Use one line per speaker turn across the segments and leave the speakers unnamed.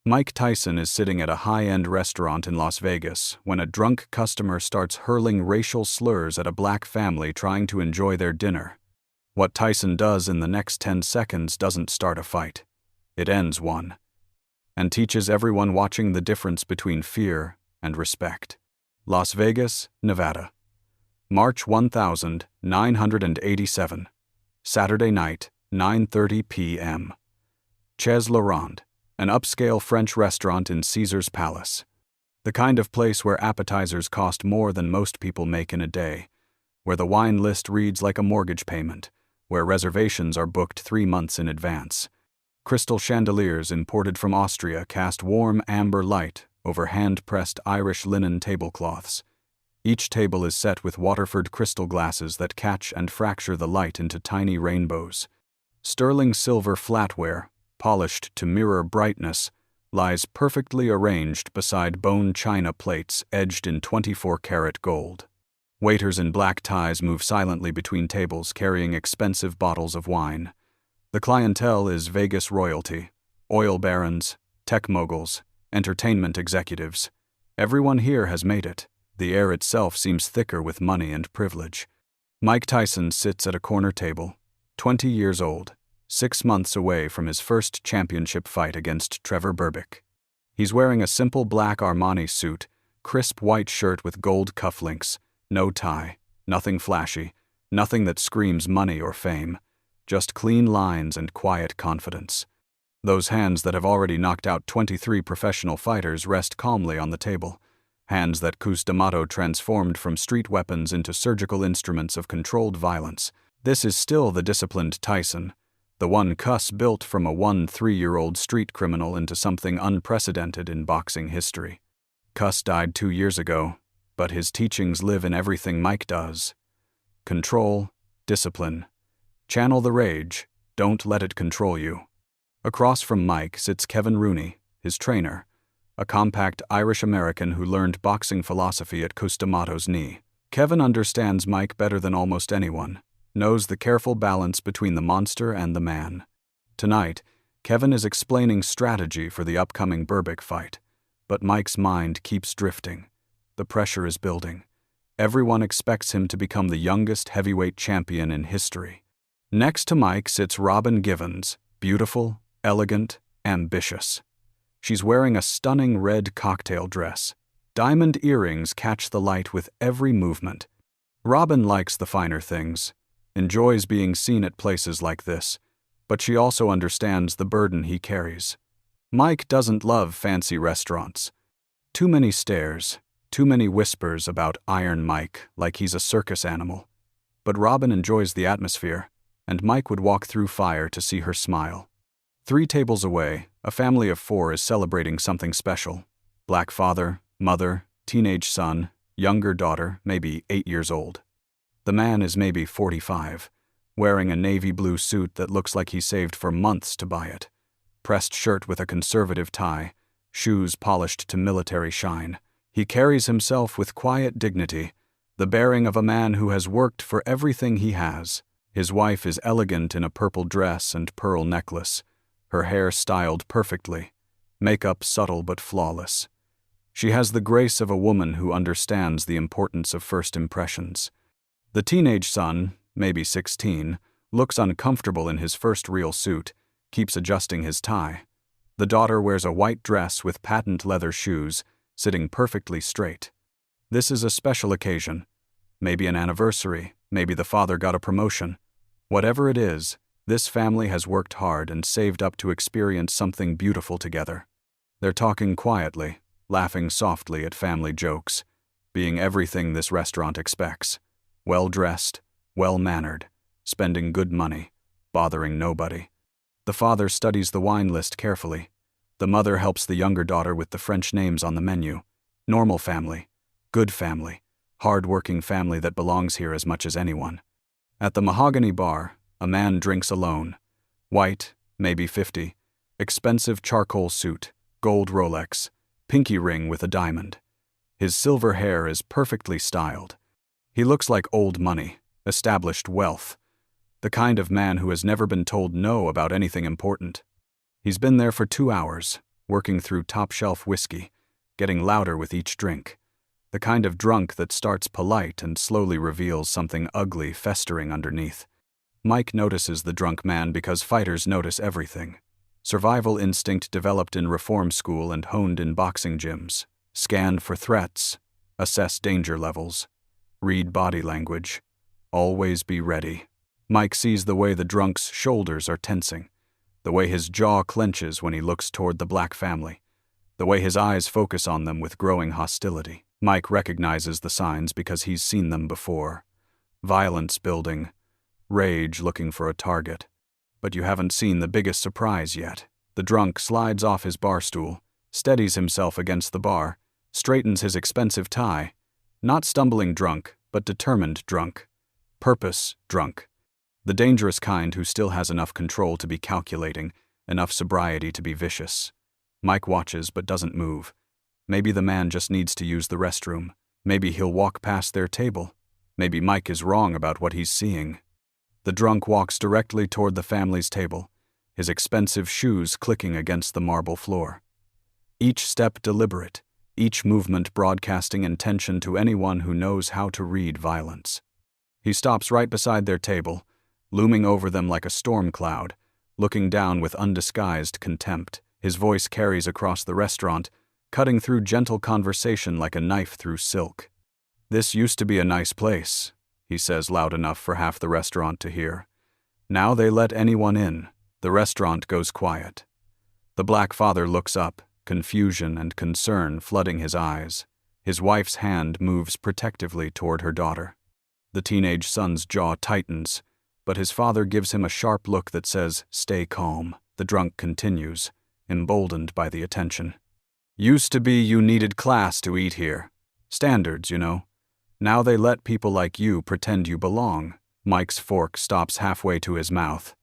Mike Tyson is sitting at a high-end restaurant in Las Vegas when a drunk customer starts hurling racial slurs at a black family trying to enjoy their dinner. What Tyson does in the next 10 seconds doesn't start a fight. It ends one. And teaches everyone watching the difference between fear and respect. Las Vegas, Nevada. March 1987. Saturday night, 9:30 p.m. Chez Laurent, an upscale French restaurant in Caesar's Palace. The kind of place where appetizers cost more than most people make in a day, where the wine list reads like a mortgage payment, where reservations are booked 3 months in advance. Crystal chandeliers imported from Austria cast warm amber light over hand-pressed Irish linen tablecloths. Each table is set with Waterford crystal glasses that catch and fracture the light into tiny rainbows. Sterling silver flatware, polished to mirror brightness, lies perfectly arranged beside bone china plates edged in 24-karat gold. Waiters in black ties move silently between tables carrying expensive bottles of wine. The clientele is Vegas royalty, oil barons, tech moguls, entertainment executives. Everyone here has made it. The air itself seems thicker with money and privilege. Mike Tyson sits at a corner table, 20 years old, 6 months away from his first championship fight against Trevor Berbick. He's wearing a simple black Armani suit, crisp white shirt with gold cufflinks, no tie, nothing flashy, nothing that screams money or fame, just clean lines and quiet confidence. Those hands that have already knocked out 23 professional fighters rest calmly on the table. Hands that Cus D'Amato transformed from street weapons into surgical instruments of controlled violence. This is still the disciplined Tyson, the one Cus built from a 3-year-old street criminal into something unprecedented in boxing history. Cus died 2 years ago, but his teachings live in everything Mike does. Control, discipline. Channel the rage, don't let it control you. Across from Mike sits Kevin Rooney, his trainer, a compact Irish-American who learned boxing philosophy at Cus D'Amato's knee. Kevin understands Mike better than almost anyone, knows the careful balance between the monster and the man. Tonight, Kevin is explaining strategy for the upcoming Berbick fight, but Mike's mind keeps drifting. The pressure is building. Everyone expects him to become the youngest heavyweight champion in history. Next to Mike sits Robin Givens, beautiful, elegant, ambitious. She's wearing a stunning red cocktail dress. Diamond earrings catch the light with every movement. Robin likes the finer things, enjoys being seen at places like this, but she also understands the burden he carries. Mike doesn't love fancy restaurants. Too many stares, too many whispers about Iron Mike like he's a circus animal. But Robin enjoys the atmosphere, and Mike would walk through fire to see her smile. 3 tables away, a family of 4 is celebrating something special. Black father, mother, teenage son, younger daughter, maybe 8 years old. The man is maybe 45, wearing a navy blue suit that looks like he saved for months to buy it. Pressed shirt with a conservative tie, shoes polished to military shine. He carries himself with quiet dignity, the bearing of a man who has worked for everything he has. His wife is elegant in a purple dress and pearl necklace, her hair styled perfectly, makeup subtle but flawless. She has the grace of a woman who understands the importance of first impressions. The teenage son, maybe 16, looks uncomfortable in his first real suit, keeps adjusting his tie. The daughter wears a white dress with patent leather shoes, sitting perfectly straight. This is a special occasion. Maybe an anniversary, maybe the father got a promotion. Whatever it is, this family has worked hard and saved up to experience something beautiful together. They're talking quietly, laughing softly at family jokes, being everything this restaurant expects. Well-dressed, well-mannered, spending good money, bothering nobody. The father studies the wine list carefully. The mother helps the younger daughter with the French names on the menu. Normal family, good family, hard-working family that belongs here as much as anyone. At the mahogany bar, a man drinks alone. White, maybe 50, expensive charcoal suit, gold Rolex, pinky ring with a diamond. His silver hair is perfectly styled. He looks like old money, established wealth, the kind of man who has never been told no about anything important. He's been there for 2 hours, working through top-shelf whiskey, getting louder with each drink. The kind of drunk that starts polite and slowly reveals something ugly festering underneath. Mike notices the drunk man because fighters notice everything. Survival instinct developed in reform school and honed in boxing gyms. Scan for threats. Assess danger levels. Read body language. Always be ready. Mike sees the way the drunk's shoulders are tensing, the way his jaw clenches when he looks toward the black family, the way his eyes focus on them with growing hostility. Mike recognizes the signs because he's seen them before. Violence building, rage looking for a target. But you haven't seen the biggest surprise yet. The drunk slides off his bar stool, steadies himself against the bar, straightens his expensive tie. Not stumbling drunk, but determined drunk. Purpose drunk. The dangerous kind who still has enough control to be calculating, enough sobriety to be vicious. Mike watches but doesn't move. Maybe the man just needs to use the restroom. Maybe he'll walk past their table. Maybe Mike is wrong about what he's seeing. The drunk walks directly toward the family's table, his expensive shoes clicking against the marble floor. Each step deliberate, each movement broadcasting intention to anyone who knows how to read violence. He stops right beside their table, looming over them like a storm cloud, looking down with undisguised contempt. His voice carries across the restaurant, cutting through gentle conversation like a knife through silk. "This used to be a nice place," he says loud enough for half the restaurant to hear. Now they let anyone in. The restaurant goes quiet. The black father looks up, confusion and concern flooding his eyes. His wife's hand moves protectively toward her daughter. The teenage son's jaw tightens, but his father gives him a sharp look that says, "Stay calm." The drunk continues, emboldened by the attention. "Used to be you needed class to eat here. Standards, you know. Now they let people like you pretend you belong." Mike's fork stops halfway to his mouth.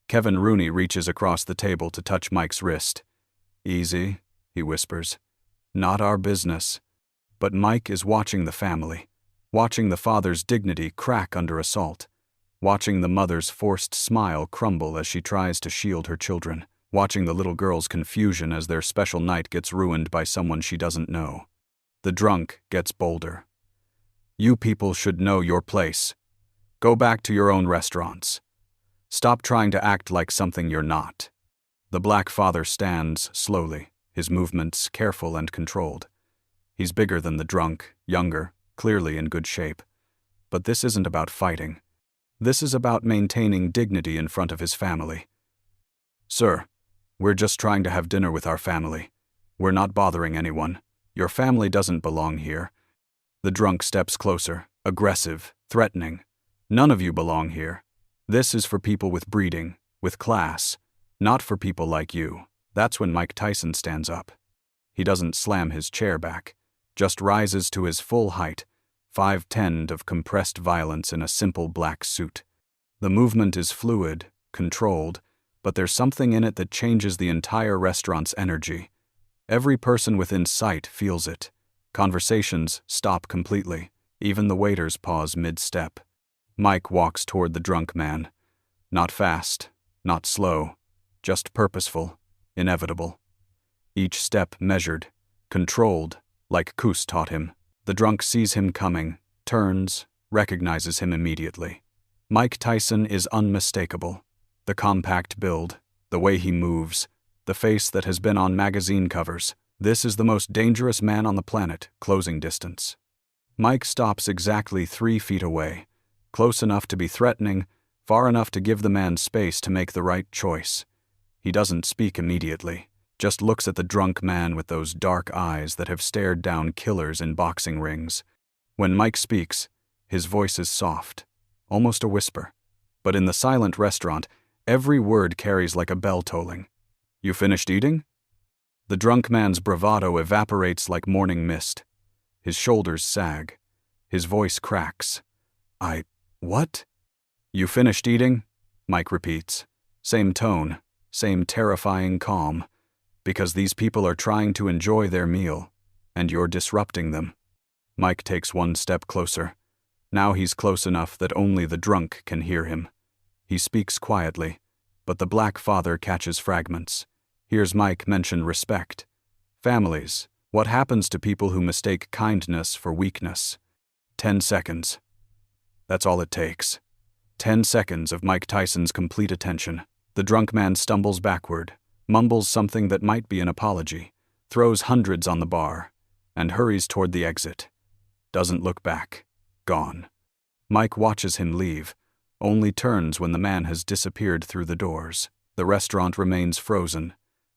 Kevin Rooney reaches across the table to touch Mike's wrist. "Easy," he whispers. "Not our business." But Mike is watching the family, watching the father's dignity crack under assault, watching the mother's forced smile crumble as she tries to shield her children, watching the little girl's confusion as their special night gets ruined by someone she doesn't know. The drunk gets bolder. "You people should know your place. Go back to your own restaurants. Stop trying to act like something you're not." The black father stands slowly, his movements careful and controlled. He's bigger than the drunk, younger, clearly in good shape. But this isn't about fighting. This is about maintaining dignity in front of his family. "Sir, we're just trying to have dinner with our family. We're not bothering anyone. Your family doesn't belong here." The drunk steps closer, aggressive, threatening. "None of you belong here. This is for people with breeding, with class, not for people like you." That's when Mike Tyson stands up. He doesn't slam his chair back, just rises to his full height, 5'10" of compressed violence in a simple black suit. The movement is fluid, controlled, but there's something in it that changes the entire restaurant's energy. Every person within sight feels it. Conversations stop completely. Even the waiters pause mid-step. Mike walks toward the drunk man. Not fast, not slow, just purposeful, inevitable. Each step measured, controlled, like Cus taught him. The drunk sees him coming, turns, recognizes him immediately. Mike Tyson is unmistakable. The compact build, the way he moves, the face that has been on magazine covers. This is the most dangerous man on the planet, closing distance. Mike stops exactly 3 feet away, close enough to be threatening, far enough to give the man space to make the right choice. He doesn't speak immediately, just looks at the drunk man with those dark eyes that have stared down killers in boxing rings. When Mike speaks, his voice is soft, almost a whisper. But in the silent restaurant, every word carries like a bell tolling. "You finished eating?" The drunk man's bravado evaporates like morning mist. His shoulders sag. His voice cracks. What? "You finished eating?" Mike repeats. Same tone, same terrifying calm. "Because these people are trying to enjoy their meal, and you're disrupting them." Mike takes 1 step closer. Now he's close enough that only the drunk can hear him. He speaks quietly, but the black father catches fragments. Hears Mike mention respect. Families. What happens to people who mistake kindness for weakness? 10 seconds. That's all it takes. 10 seconds of Mike Tyson's complete attention. The drunk man stumbles backward, mumbles something that might be an apology, throws hundreds on the bar, and hurries toward the exit. Doesn't look back. Gone. Mike watches him leave, only turns when the man has disappeared through the doors. The restaurant remains frozen.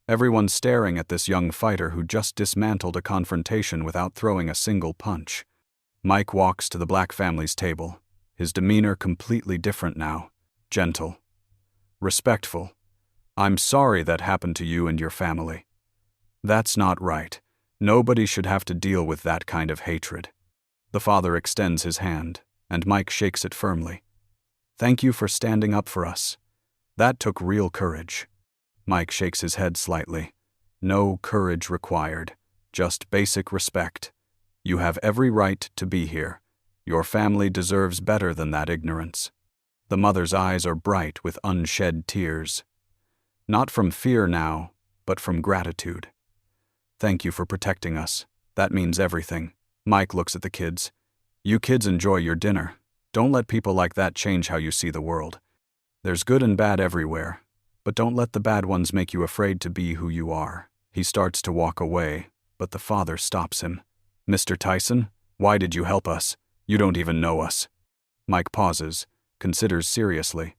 Everyone staring at this young fighter who just dismantled a confrontation without throwing a single punch. Mike walks to the black family's table, his demeanor completely different now. Gentle. Respectful. I'm sorry that happened to you and your family. That's not right. Nobody should have to deal with that kind of hatred. The father extends his hand, and Mike shakes it firmly. Thank you for standing up for us. That took real courage. Mike shakes his head slightly. No courage required, just basic respect. You have every right to be here. Your family deserves better than that ignorance. The mother's eyes are bright with unshed tears. Not from fear now, but from gratitude. Thank you for protecting us. That means everything. Mike looks at the kids. You kids enjoy your dinner. Don't let people like that change how you see the world. There's good and bad everywhere, but don't let the bad ones make you afraid to be who you are. He starts to walk away, but the father stops him. Mr. Tyson, why did you help us? You don't even know us. Mike pauses, considers seriously.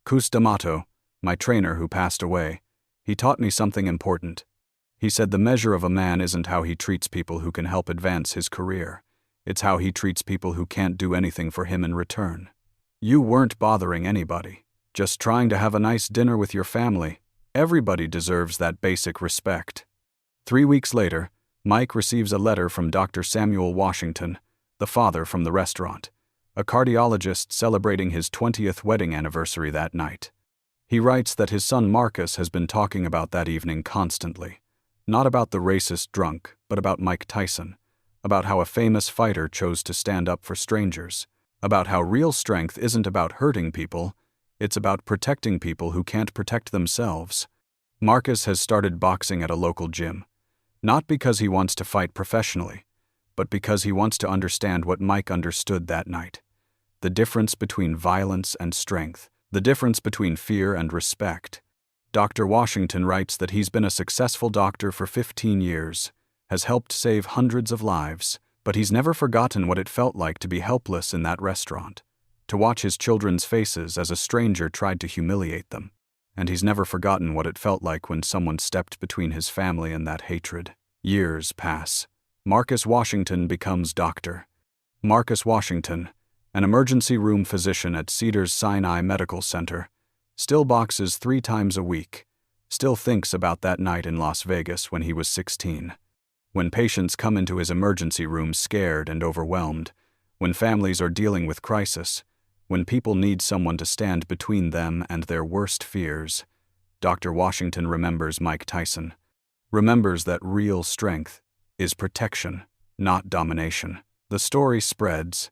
Cus D'Amato, my trainer who passed away, he taught me something important. He said the measure of a man isn't how he treats people who can help advance his career. It's how he treats people who can't do anything for him in return. You weren't bothering anybody, just trying to have a nice dinner with your family. Everybody deserves that basic respect. 3 weeks later, Mike receives a letter from Dr. Samuel Washington, the father from the restaurant, a cardiologist celebrating his 20th wedding anniversary that night. He writes that his son Marcus has been talking about that evening constantly. Not about the racist drunk, but about Mike Tyson, about how a famous fighter chose to stand up for strangers, about how real strength isn't about hurting people, it's about protecting people who can't protect themselves. Marcus has started boxing at a local gym, not because he wants to fight professionally, but because he wants to understand what Mike understood that night. The difference between violence and strength, the difference between fear and respect. Dr. Washington writes that he's been a successful doctor for 15 years, has helped save hundreds of lives, but he's never forgotten what it felt like to be helpless in that restaurant, to watch his children's faces as a stranger tried to humiliate them. And he's never forgotten what it felt like when someone stepped between his family and that hatred. Years pass. Marcus Washington becomes doctor. Marcus Washington, an emergency room physician at Cedars-Sinai Medical Center, still boxes 3 times a week, still thinks about that night in Las Vegas when he was 16. When patients come into his emergency room scared and overwhelmed, when families are dealing with crisis, when people need someone to stand between them and their worst fears, Dr. Washington remembers Mike Tyson, remembers that real strength is protection, not domination. The story spreads.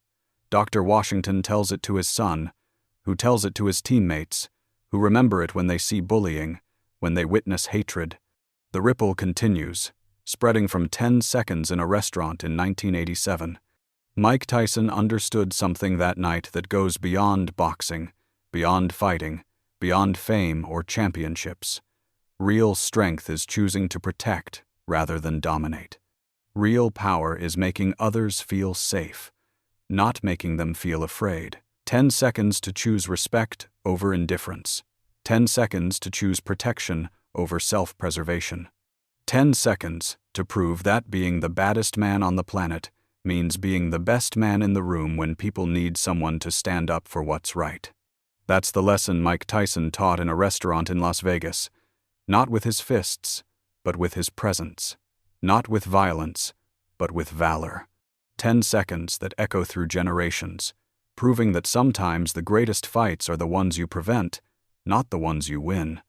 Dr. Washington tells it to his son, who tells it to his teammates, who remember it when they see bullying, when they witness hatred. The ripple continues, spreading from 10 seconds in a restaurant in 1987. Mike Tyson understood something that night that goes beyond boxing, beyond fighting, beyond fame or championships. Real strength is choosing to protect rather than dominate. Real power is making others feel safe, not making them feel afraid. 10 seconds to choose respect over indifference. 10 seconds to choose protection over self-preservation. 10 seconds to prove that being the baddest man on the planet means being the best man in the room when people need someone to stand up for what's right. That's the lesson Mike Tyson taught in a restaurant in Las Vegas. Not with his fists, but with his presence. Not with violence, but with valor. 10 seconds that echo through generations, proving that sometimes the greatest fights are the ones you prevent, not the ones you win.